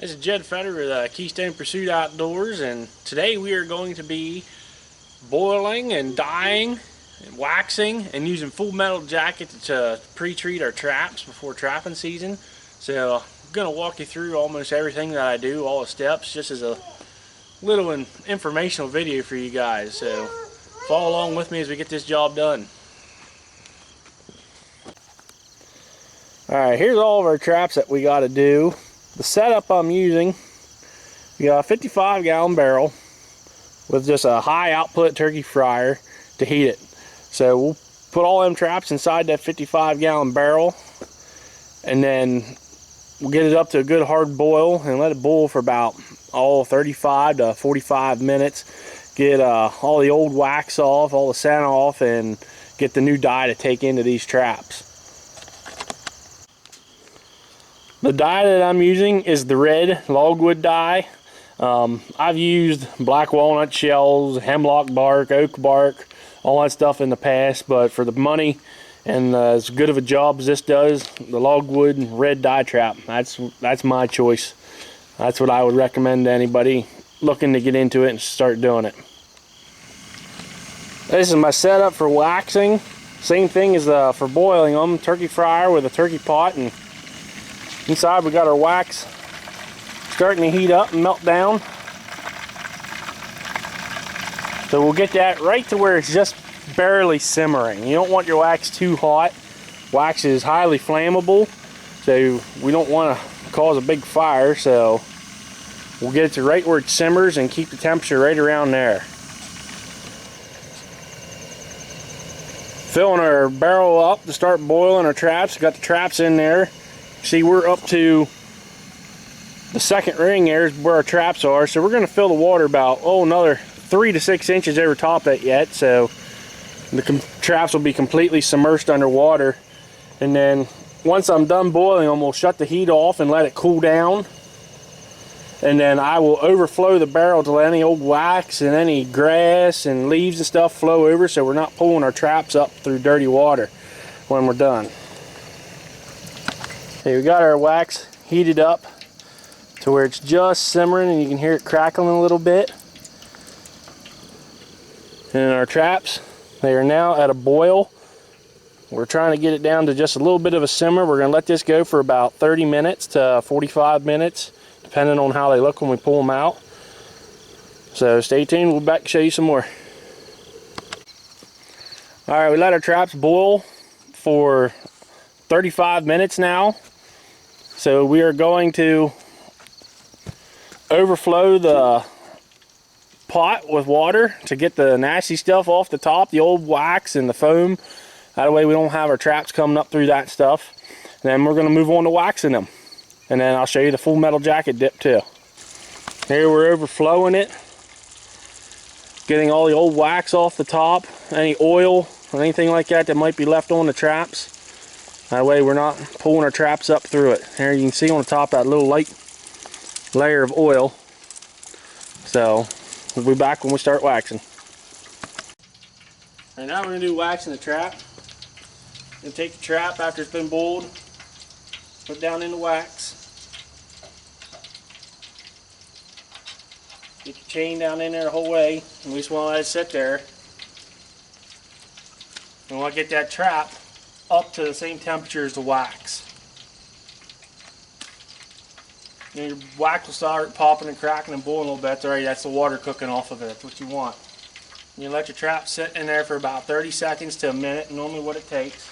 This is Jed Fetter with Keystone Pursuit Outdoors, and today we are going to be boiling and dyeing and waxing and using full metal jacket to pre-treat our traps before trapping season. So I'm going to walk you through almost everything that I do, all the steps, just as a little informational video for you guys. So follow along with me as we get this job done. Alright, here's all of our traps that we got to do. The setup I'm using, we got a 55-gallon barrel with just a high output turkey fryer to heat it. So we'll put all them traps inside that 55-gallon barrel, and then we'll get it up to a good hard boil and let it boil for about 35 to 45 minutes. Get all the old wax off, all the scent off, and get the new dye to take into these traps. The dye that I'm using is the red logwood dye. I've used black walnut shells, hemlock bark, oak bark, all that stuff in the past, but for the money and as good of a job as this does, the logwood red dye trap, that's my choice. That's what I would recommend to anybody looking to get into it and start doing it. This is my setup for waxing. Same thing as for boiling them. Turkey fryer with a turkey pot, and inside we got our wax starting to heat up and melt down. So we'll get that right to where it's just barely simmering. You don't want your wax too hot. Wax is highly flammable, so we don't want to cause a big fire. So we'll get it to right where it simmers and keep the temperature right around there. Filling our barrel up to start boiling our traps. Got the traps in there. See, we're up to the second ring there is where our traps are, so we're going to fill the water about another 3 to 6 inches over top that yet, so the traps will be completely submerged underwater. And then once I'm done boiling them, we'll shut the heat off and let it cool down, and then I will overflow the barrel to let any old wax and any grass and leaves and stuff flow over, so we're not pulling our traps up through dirty water when we're done. Okay, we got our wax heated up to where it's just simmering and you can hear it crackling a little bit. And our traps, they are now at a boil. We're trying to get it down to just a little bit of a simmer. We're going to let this go for about 30 minutes to 45 minutes, depending on how they look when we pull them out. So stay tuned, we'll be back to show you some more. Alright, we let our traps boil for 35 minutes now. So we are going to overflow the pot with water to get the nasty stuff off the top, the old wax and the foam. That way we don't have our traps coming up through that stuff. And then we're going to move on to waxing them. And then I'll show you the full metal jacket dip too. Here we're overflowing it, getting all the old wax off the top, any oil or anything like that that might be left on the traps. That way we're not pulling our traps up through it. Here you can see on the top that little light layer of oil. So we'll be back when we start waxing. Alright, now we're going to do waxing the trap. We're going to take the trap after it's been boiled, put it down in the wax. Get your chain down in there the whole way, and we just want to let it sit there. We want to get that trap up to the same temperature as the wax. And your wax will start popping and cracking and boiling a little bit. That's the water cooking off of it. That's what you want. You let your trap sit in there for about 30 seconds to a minute, normally what it takes.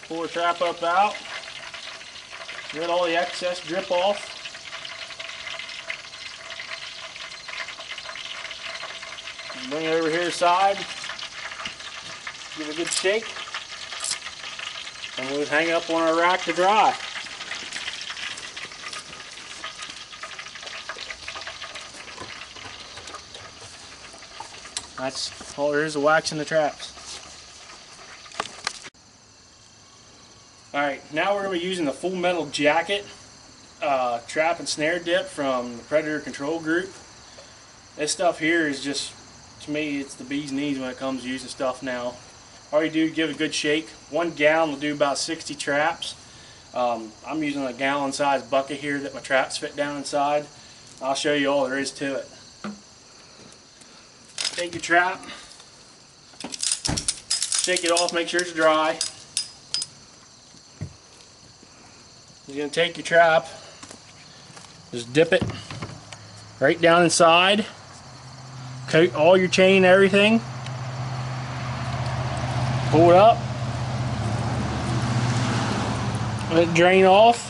Pull the trap up out. Let all the excess drip off. Bring it over here side. Give it a good shake. And we'll hang it up on our rack to dry. That's all there is to waxing the traps. Alright, now we're going to be using the full metal jacket trap and snare dip from the Predator Control Group. This stuff here is just, to me, it's the bee's knees when it comes to using stuff now. All you do is give it a good shake. 1 gallon will do about 60 traps. I'm using a gallon-sized bucket here that my traps fit down inside. I'll show you all there is to it. Take your trap, shake it off, make sure it's dry. You're going to take your trap, just dip it right down inside, coat all your chain and everything, pull it up, let it drain off,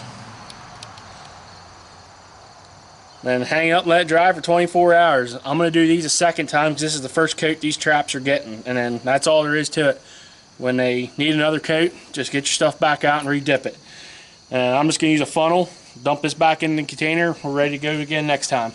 then hang up and let it dry for 24 hours. I'm going to do these a second time because this is the first coat these traps are getting, and then that's all there is to it. When they need another coat, just get your stuff back out and re-dip it. And I'm just going to use a funnel, dump this back in the container. We're ready to go again next time.